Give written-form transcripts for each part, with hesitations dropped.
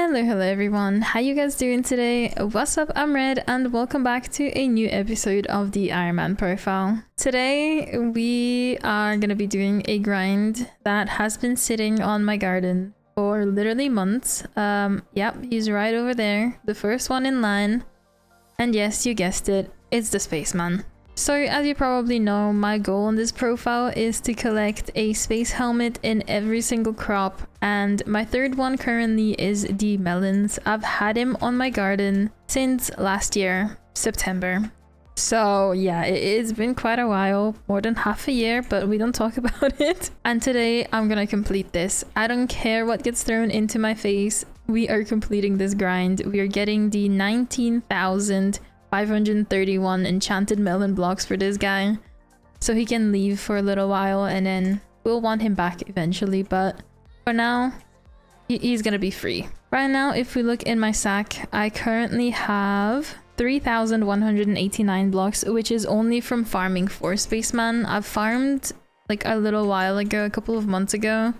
Hello everyone, how you guys doing today? What's up, I'm Red and welcome back to a new episode of the Ironman Profile. Today we are going to be doing a grind that has been sitting on my garden for literally months. Yep, he's right over there, the first one in line. And yes, you guessed it, it's the Spaceman. So as you probably know, my goal on this profile is to collect a space helmet in every single crop, and my third one currently is the melons. I've had him on my garden since last year, September. So yeah, it's been quite a while, more than half a year, but we don't talk about it. And today I'm gonna complete this. I don't care what gets thrown into my face, we are completing this grind. We are getting the 19,531 enchanted melon blocks for this guy, so he can leave for a little while and then we'll want him back eventually, but for now he's gonna be free. Right now, if we look in my sack, I currently have 3,189 blocks, which is only from farming for Spaceman. I've farmed like a little while ago, a couple of months ago,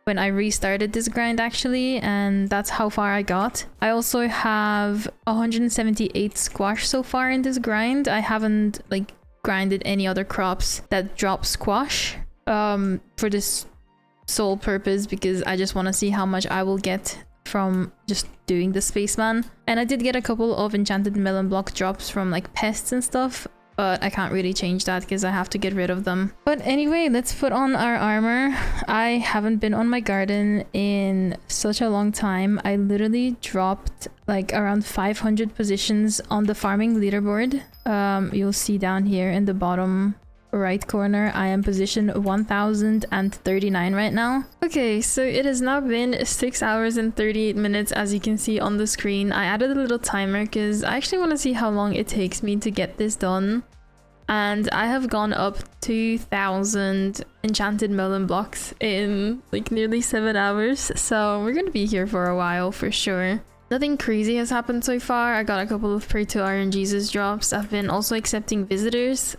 when I restarted this grind actually, and that's how far I got. I also have 178 squash so far in this grind. I haven't like grinded any other crops that drop squash for this sole purpose, because I just want to see how much I will get from just doing the Spaceman. And I did get a couple of enchanted melon block drops from like pests and stuff, but I can't really change that because I have to get rid of them. But anyway, let's put on our armor. I haven't been on my garden in such a long time. I literally dropped like around 500 positions on the farming leaderboard. You'll see down here in the bottom right corner, I am position 1039 right now. Okay, so it has now been 6 hours and 38 minutes, as you can see on the screen. I added a little timer because I actually want to see how long it takes me to get this done, and I have gone up 2,000 enchanted melon blocks in like nearly 7 hours, so we're gonna be here for a while for sure. Nothing crazy has happened so far. I got a couple of Pray to Iron Jesus drops. I've been also accepting visitors,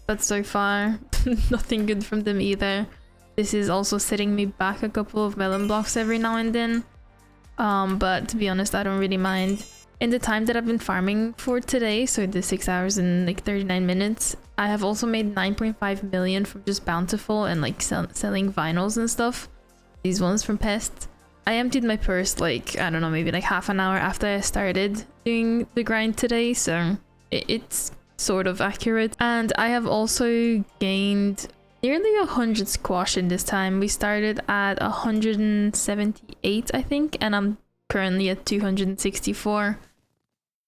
but so far nothing good from them either. This is also setting me back a couple of melon blocks every now and then, but to be honest, I don't really mind. In the time that I've been farming for today, so the 6 hours and like 39 minutes, I have also made 9.5 million from just Bountiful and like selling vinyls and stuff, these ones from pests. I emptied my purse like, I don't know, maybe like half an hour after I started doing the grind today, so it's sort of accurate. And I have also gained nearly 100 squash in this time. We started at 178 I think, and I'm currently at 264,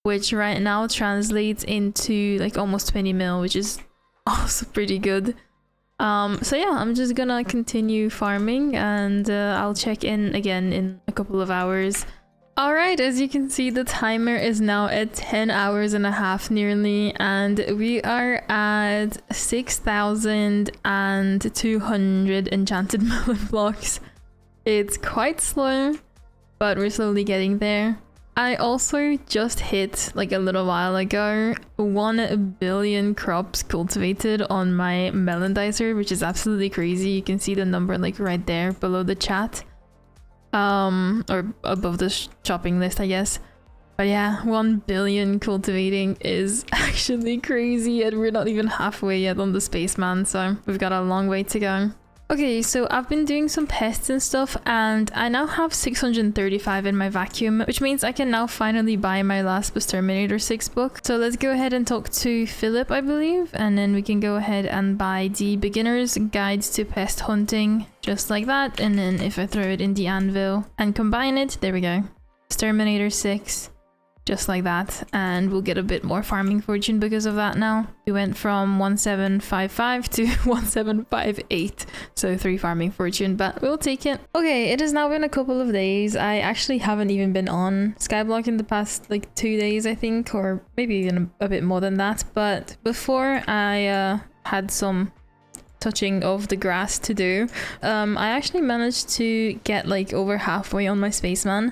which right now translates into like almost 20 mil, which is also pretty good. So yeah, I'm just gonna continue farming and I'll check in again in a couple of hours. Alright, as you can see, the timer is now at 10 hours and a half nearly, and we are at 6,200 enchanted melon blocks. It's quite slow, but we're slowly getting there. I also just hit, like a little while ago, 1 billion crops cultivated on my melon dicer, which is absolutely crazy. You can see the number like right there below the chat. Or above the shopping list, I guess. But yeah, 1 billion cultivating is actually crazy, and we're not even halfway yet on the Spaceman, so we've got a long way to go. Okay, so I've been doing some pests and stuff, and I now have 635 in my vacuum, which means I can now finally buy my last Terminator 6 book. So let's go ahead and talk to Philip, I believe, and then we can go ahead and buy the Beginner's Guide to Pest Hunting, just like that. And then if I throw it in the anvil and combine it, there we go. Terminator 6. Just like that, and we'll get a bit more farming fortune because of that now. We went from 1755 to 1758, so 3 farming fortune, but we'll take it. Okay, it has now been a couple of days. I actually haven't even been on Skyblock in the past like 2 days, I think, or maybe even a bit more than that. But before I had some touching of the grass to do, I actually managed to get like over halfway on my Spaceman.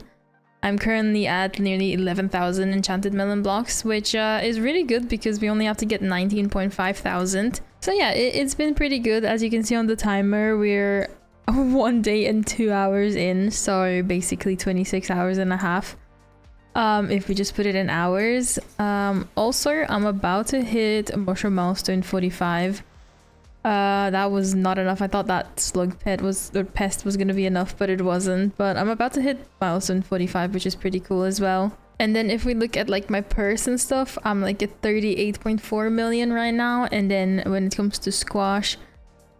I'm currently at nearly 11,000 enchanted melon blocks, which is really good because we only have to get 19.5 thousand. So yeah, it's been pretty good. As you can see on the timer, we're 1 day and 2 hours in, so basically 26 hours and a half. If we just put it in hours. Also, I'm about to hit mushroom milestone 45. That was not enough. I thought that slug pet was, or pest was gonna be enough, but it wasn't. But I'm about to hit milestone 45, which is pretty cool as well. And then if we look at like my purse and stuff, I'm like at 38.4 million right now. And then when it comes to squash,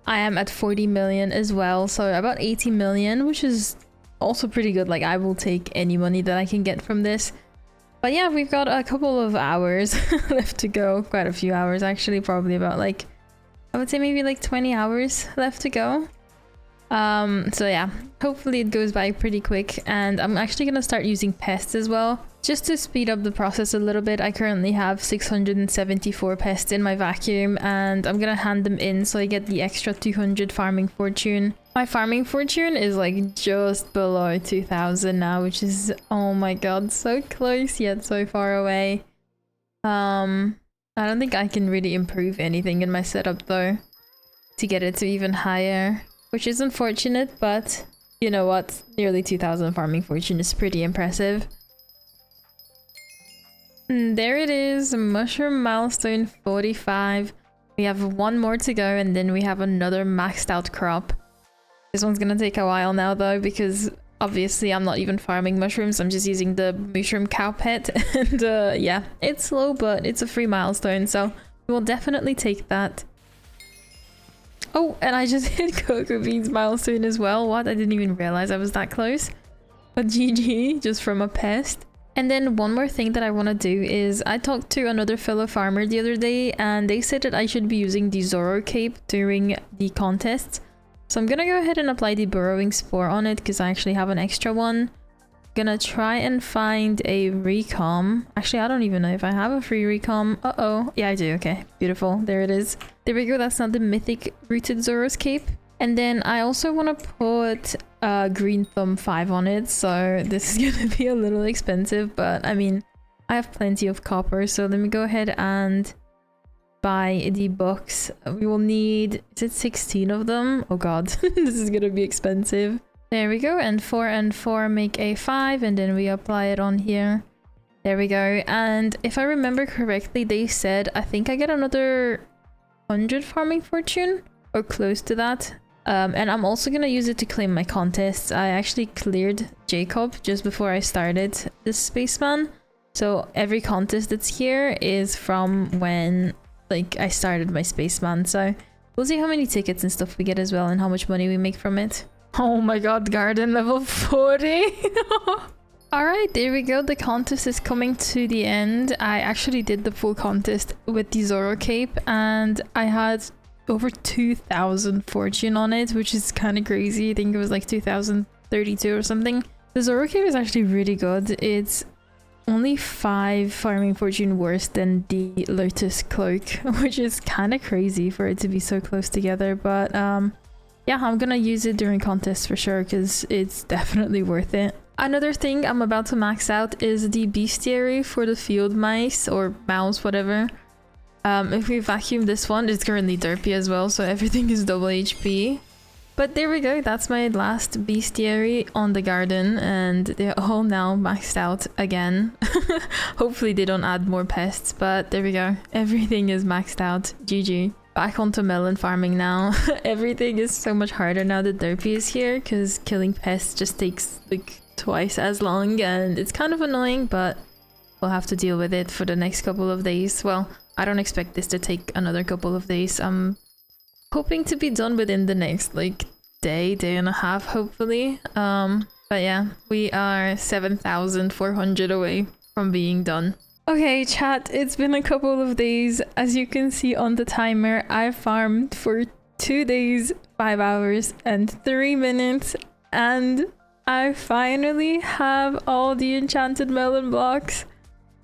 I am at 40 million as well. So about 80 million, which is also pretty good. Like, I will take any money that I can get from this. But yeah, we've got a couple of hours left to go. Quite a few hours actually, probably about like, I would say maybe like 20 hours left to go. So yeah, hopefully it goes by pretty quick. And I'm actually gonna start using pests as well, just to speed up the process a little bit. I currently have 674 pests in my vacuum, and I'm gonna hand them in so I get the extra 200 farming fortune. My farming fortune is like just below 2000 now, which is, oh my god, so close yet so far away. I don't think I can really improve anything in my setup though to get it to even higher, which is unfortunate, but you know what? Nearly 2000 farming fortune is pretty impressive. And there it is, mushroom milestone 45. We have one more to go, and then we have another maxed out crop. This one's gonna take a while now though, because obviously I'm not even farming mushrooms, I'm just using the mushroom cow pet. And yeah, it's slow, but it's a free milestone, so we'll definitely take that. Oh, and I just hit cocoa beans milestone as well. What? I didn't even realize I was that close. But GG, just from a pest. And then one more thing that I want to do is, I talked to another fellow farmer the other day, and they said that I should be using the Zoro cape during the contests. So I'm gonna go ahead and apply the burrowing spore on it, because I actually have an extra one. Gonna try and find a recom. Actually, I don't even know if I have a free recom. Uh-oh. Yeah, I do. Okay, beautiful. There it is. There we go. That's not the mythic rooted Zoro's cape. And then I also want to put green thumb 5 on it, so this is gonna be a little expensive, but I mean, I have plenty of copper, so let me go ahead and buy the books. We will need, is it 16 of them? Oh god, this is gonna be expensive. There we go, and 4 and 4 make a 5, and then we apply it on here. There we go. And if I remember correctly, they said I think I get another 100 farming fortune or close to that. And I'm also gonna use it to claim my contests. I actually cleared Jacob just before I started this Spaceman, so every contest that's here is from when like I started my Spaceman. So we'll see how many tickets and stuff we get as well, and how much money we make from it. Oh my god, garden level 40. Alright, there we go. The contest is coming to the end. I actually did the full contest with the Zoro cape, and I had over 2000 fortune on it, which is kind of crazy. I think it was like 2032 or something. The Zoro cape is actually really good. It's only 5 farming fortune worse than the Lotus cloak, which is kind of crazy for it to be so close together. But yeah, I'm gonna use it during contests for sure, because it's definitely worth it. Another thing I'm about to max out is the bestiary for the field mice or mouse, whatever. If we vacuum this one, it's currently derpy as well, so everything is double HP. But there we go, that's my last bestiary on the garden, and they're all now maxed out again. Hopefully they don't add more pests, but there we go. Everything is maxed out. GG. Back onto melon farming now. Everything is so much harder now that derpy is here, because killing pests just takes like twice as long, and it's kind of annoying, but we'll have to deal with it for the next couple of days. Well, I don't expect this to take another couple of days. I'm hoping to be done within the next like day and a half, hopefully. But yeah, we are 7,400 away from being done. Okay, chat, it's been a couple of days. As you can see on the timer, I farmed for 2 days, 5 hours and 3 minutes, and I finally have all the enchanted melon blocks.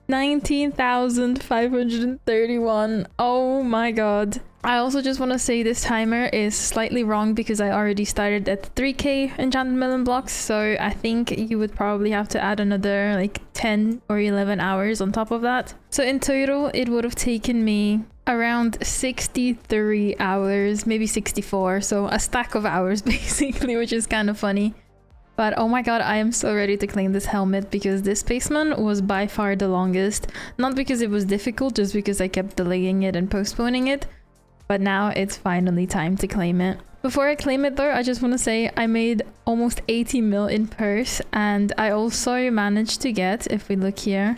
19,531. Oh my god. I also just want to say this timer is slightly wrong, because I already started at 3k enchanted melon blocks, so I think you would probably have to add another like 10 or 11 hours on top of that. So in total it would have taken me around 63 hours, maybe 64. So a stack of hours basically, which is kind of funny. But oh my god, I am so ready to claim this helmet because this Spaceman was by far the longest. Not because it was difficult, just because I kept delaying it and postponing it. But now it's finally time to claim it. Before I claim it though, I just want to say I made almost 80 mil in purse, and I also managed to get, if we look here,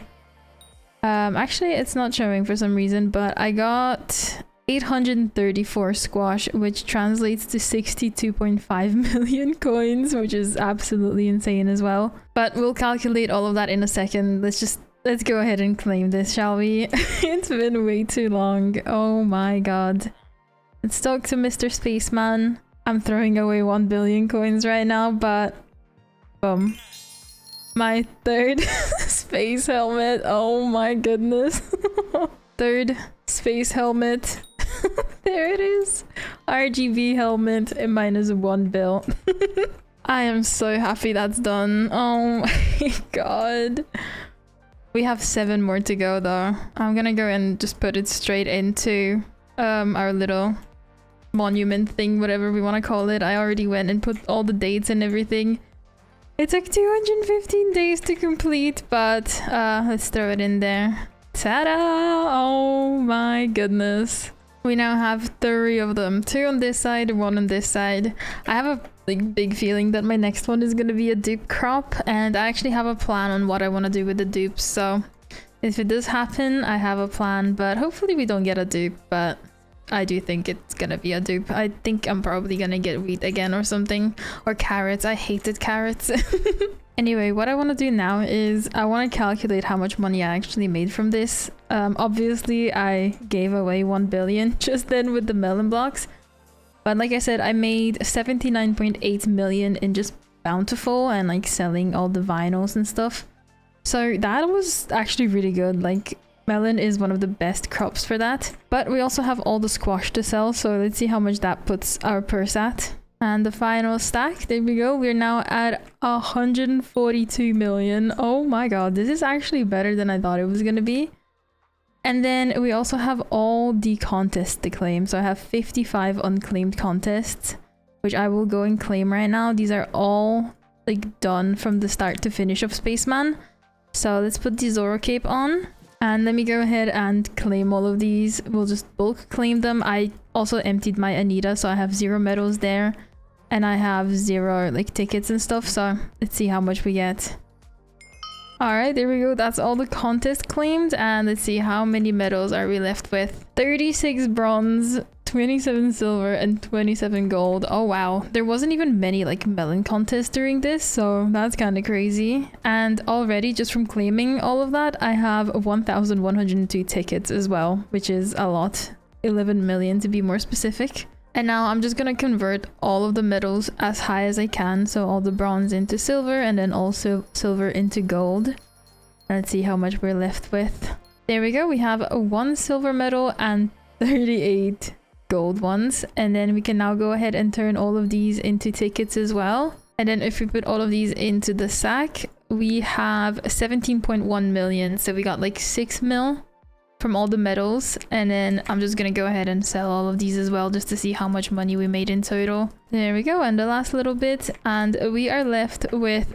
actually it's not showing for some reason, but I got 834 squash, which translates to 62.5 million coins, which is absolutely insane as well. But we'll calculate all of that in a second. Let's go ahead and claim this, shall we? It's been way too long. Oh my god. Let's talk to Mr. Spaceman. I'm throwing away 1 billion coins right now, but boom. My third space helmet. Oh my goodness. Third space helmet. There it is. RGB helmet and -1 bill. I am so happy that's done. Oh my god. We have 7 more to go though. I'm gonna go and just put it straight into our little monument thing, whatever we want to call it. I already went and put all the dates and everything. It took 215 days to complete, but let's throw it in there. Ta-da! Oh my goodness. We now have 3 of them. 2 on this side, 1 on this side. I have a big feeling that my next one is going to be a dupe crop, and I actually have a plan on what I want to do with the dupes. So if it does happen, I have a plan, but hopefully we don't get a dupe, but I do think it's gonna be a dupe. I think I'm probably gonna get wheat again or something, or carrots. I hated carrots. Anyway, what I want to do now is I want to calculate how much money I actually made from this. Obviously I gave away 1 billion just then with the melon blocks, but like I said, I made 79.8 million in just Bountiful and like selling all the vinyls and stuff. So that was actually really good. Like, melon is one of the best crops for that. But we also have all the squash to sell, so let's see how much that puts our purse at. And the final stack, there we go. We're now at 142 million. Oh my god, this is actually better than I thought it was gonna be. And then we also have all the contests to claim. So I have 55 unclaimed contests, which I will go and claim right now. These are all like done from the start to finish of Spaceman. So let's put the Zoro cape on. And let me go ahead and claim all of these. We'll just bulk claim them. I also emptied my Anita, so I have 0 medals there. And I have 0 like tickets and stuff, so let's see how much we get. Alright, there we go. That's all the contest claimed, and let's see how many medals are we left with. 36 bronze, 27 silver, and 27 gold. Oh wow, there wasn't even many like melon contests during this, so that's kind of crazy. And already just from claiming all of that, I have 1,102 tickets as well, which is a lot. 11 million to be more specific. And now I'm just gonna convert all of the medals as high as I can, so all the bronze into silver and then also silver into gold. Let's see how much we're left with. There we go, we have 1 silver medal and 38 gold ones, and then we can now go ahead and turn all of these into tickets as well. And then if we put all of these into the sack, we have 17.1 million, so we got like 6 mil from all the medals. And then I'm just gonna go ahead and sell all of these as well, just to see how much money we made in total. There we go, and the last little bit, and we are left with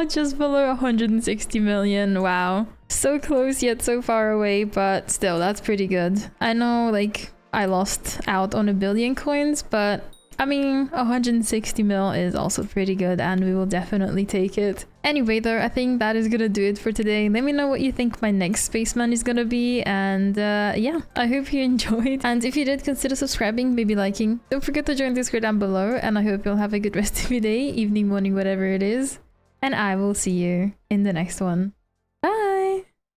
just below 160 million. Wow, so close yet so far away, but still, that's pretty good. I know like I lost out on 1 billion coins, but I mean 160 mil is also pretty good, and we will definitely take it. Anyway though, I think that is gonna do it for today. Let me know what you think my next Spaceman is gonna be, and yeah, I hope you enjoyed. And if you did, consider subscribing, maybe liking. Don't forget to join the Discord down below, and I hope you'll have a good rest of your day, evening, morning, whatever it is. And I will see you in the next one.